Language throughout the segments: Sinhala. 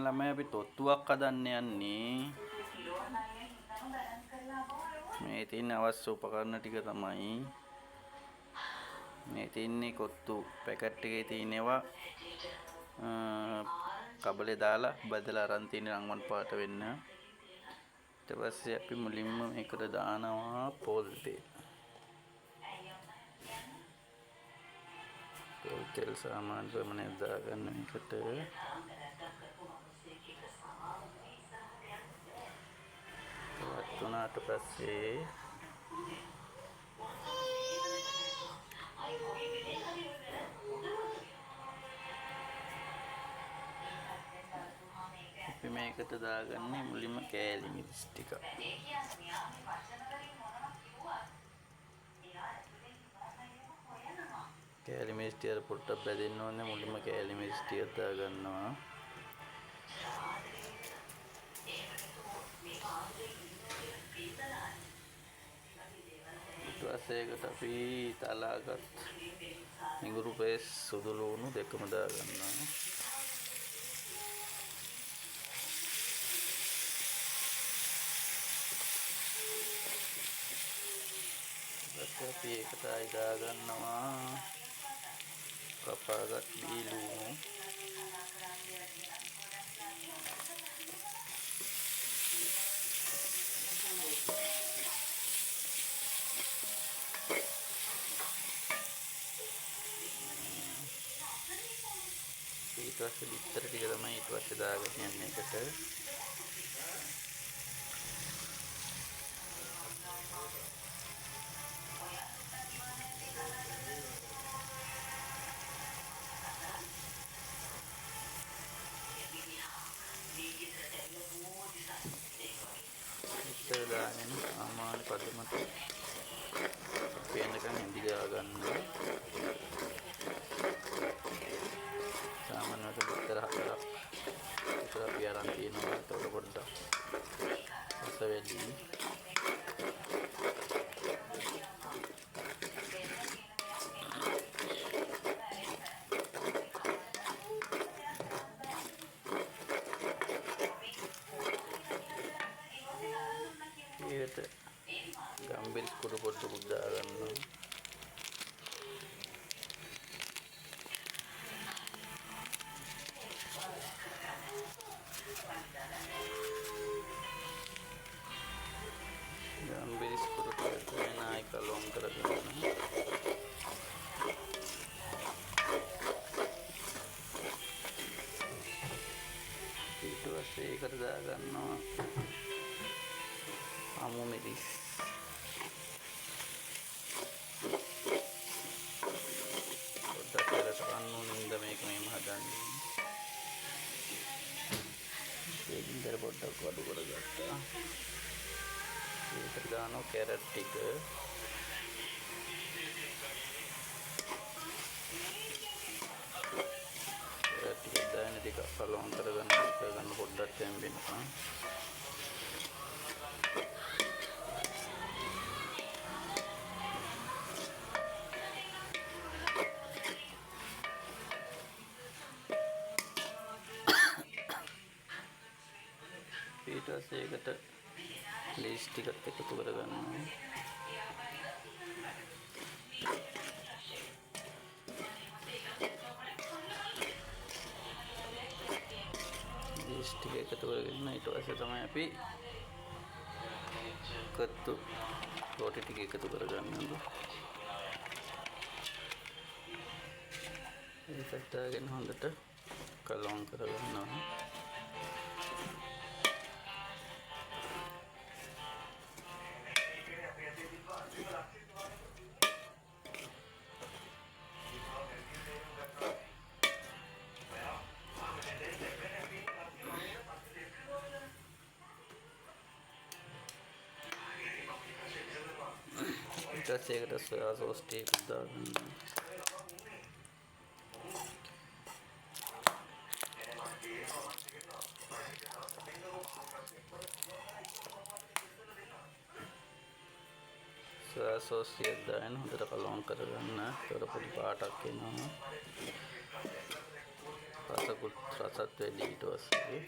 ළමයි අපි තොත්තුවක් හදන්න යන්නේ. මේ තියෙන අවශ්‍ය උපකරණ ටික තමයි මේ තියෙන්නේ කොත්තු පැකට් එකේ තියෙනවා කබලේ දාලා බදලා අරන් තියෙන රන්වන් පාට වෙන්න. ඊට පස්සේ අපි මුලින්ම මේකට දානවා පොල් තෙල්. පොල් තෙල් සාමාන්‍ය ප්‍රමාණයක් දාගන්න මේකට. තුනට පස්සේ අපි මේකට දාගන්නේ මුලින්ම කෑලි මිරිස් ටික. කෑලි මිරිස් ටික පොඩ්ඩක් බැදෙන්න ඕනේ. මුලින්ම කෑලි මිරිස් ටික දාගන්නවා. ඊට පස්සේ ඒකට අපි තලාගත් නිගුරු පේස් සුදු ලුණු දෙකම දාගන්නවා. අපි ඒකට ආයි දාගන්නවා කපාගත් බීලුණු. ඊට පස්සේ බිත්තර ටික තමයි ඊට පස්සේ දාගෙන යන්නේ එකට. බිත්තර දාගෙන සාමාන්‍ය පදමට පේනකන් ඉඳි ගන්න. සාමාන්‍යයෙන් බිත්තර හතරක් විතර අපි අරන් තියෙනවා. ඒකට පොඩ්ඩක් රස වෙලි. ඒකට ගම්බෙල් කුඩු පොඩ්ඩක් දාගන්නවා. ගම්බෙල් කුඩු පොඩ්ඩක් වෙනයි කලොම් කරගන්න. ඊට පස්සේ ඒකට දාගන්නවා අමු මිරිස්. පොඩ්ඩක් කරට අන්නුනින්ද මේක මෙහෙම හදන්නේ. ඒකින්දර පොඩ්ඩක් වඩු කරගත්තා. ඒකට දානවා කැරට් ටික. කැරට් ටික දාගෙන ටිකක් කලවම් කරගන්න පොඩ්ඩක් තැම්බෙනවා. ඊට පස්සේ ඒකට ලීස් ටිකත් එකතු කරගන්නවා. ලීස් ටික එකතු කරගෙන ඊට පස්සේ තමයි අපි කත්තු රොටි ටික එකතු කරගන්නවා. ඒකට දාගෙන හොඳට කලවම් කරගන්නවා. ඊට පස්සේ ඒකට සොයා සෝස් ටික දාගන්නවා. සොයා සෝස් ටික දාගෙන හොඳට කලවම් කරගන්න. ඒකට පොඩි පාටක් එනවා. රසත් වැඩි ඊට පස්සේ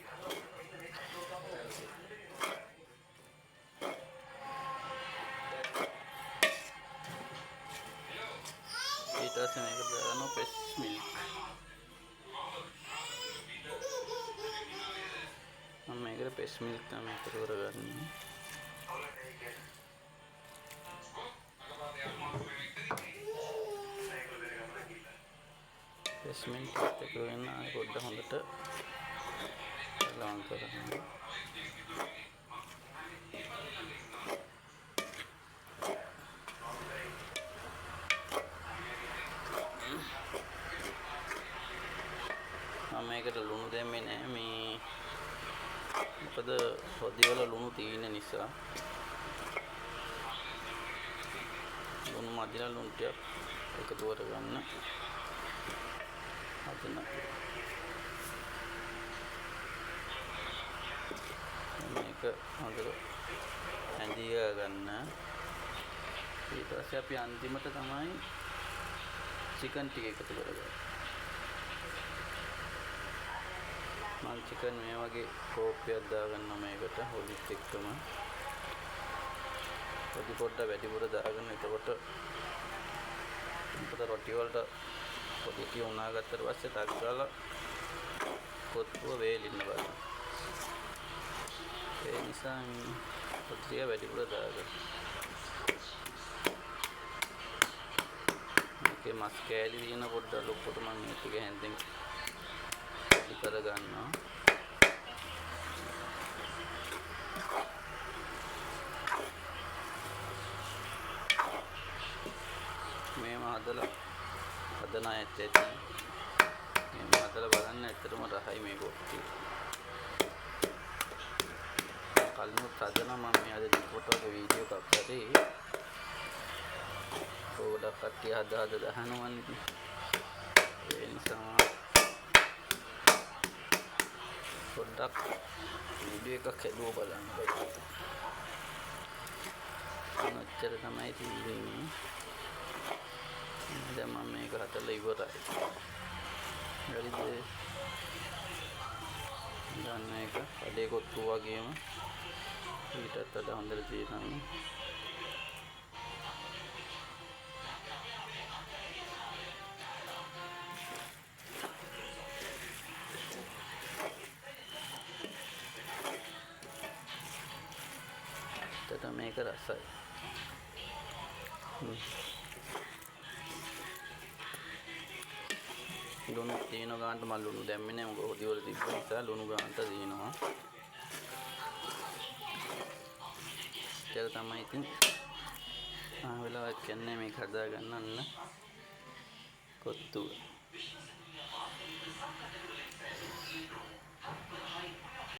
මේකට දානවා පෙස් මිල්ක්. මම මේකට පෙස් මිල්ක් තමයි එකතු කරගන්නේ. පෙස් මිල්ක් එකතු වෙන පොඩ්ඩක් හොඳට ලවං කරගන්න. මම මේකට ලුණු දැම්මේ නෑ මේ මොකද හොදි වල ලුණු තියෙන නිසා. ලුණු මදිලා ලුණු ටික එකතු කරගන්න. හදන මේක හොඳට ඇඳිය ගන්න. ඊට පස්සේ අපි අන්තිමට තමයි චිකන් ටික එකතු කරගන්නේ. මම චිකන් මේ වගේ කෝප්පයක් දාගන්න මේකට හොදිත් එක්කම. හොදි පොඩ්ඩක් වැඩිපුර දාගන්න. එතකොට රොටි වලට පොඩි ටික උනා ගත්තට පස්සේ ටක් ගාලා කොත්තුව වේලින්න බලන්න. ඒ නිසා පොඩ්ඩක් වැඩිපුර දාගන්න. මේකේ මස් කෑලි දින පොඩ්ඩක් ලොක්කොට මම මේ ටික හැන්දෙන් කරගන්නවා. මේව හදන අයත් ඇති. මේව හදලා බලන්න ඇත්තටම රහයි මේ කොට්ටි. කලිනුත් හදන මම මේ අද ෆොටෝ වීඩියෝ එකක් කරේ. පොඩක් කට්ටිය හදා දහනවන්නේ. ඒ නිසා පොඩ්ඩක් වීඩියෝ එකක් හැදුව බලන්න. ඔච්චර තමයි තියෙන්නේ. දැන් මම මේක හදලා ඉවරයි. හරිද? දැන් මේක කඩේ කොත්තු වගේම ඊටත් වඩා හොඳට තියෙනවා. මේක රසයි. ලුණු තියෙන ගානට මම ලුණු දැම්මේ නෑ. මොකද හොදි වල තිබ්බ නිසා ලුණු ගානට දිනනවා. ඒක තමයි ඉතින් වෙලාවක් යන්නේ මේක හදා ගන්නන්න කොත්තු.